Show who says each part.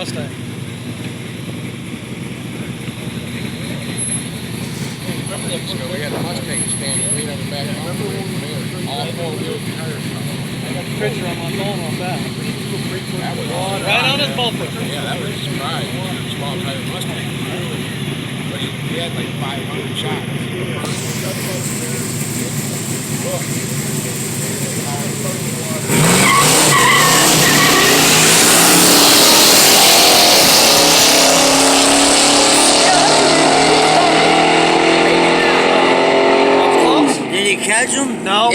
Speaker 1: Mustang.
Speaker 2: We had a Mustang standing right on the back of all four-wheel tires.
Speaker 1: I got the picture on my phone on that.
Speaker 2: That was
Speaker 1: Right on his bumper.
Speaker 2: Yeah, that was a surprise. Small tire Mustang. But he had like 500 shots.
Speaker 1: Close?
Speaker 3: Did he catch him?
Speaker 1: No.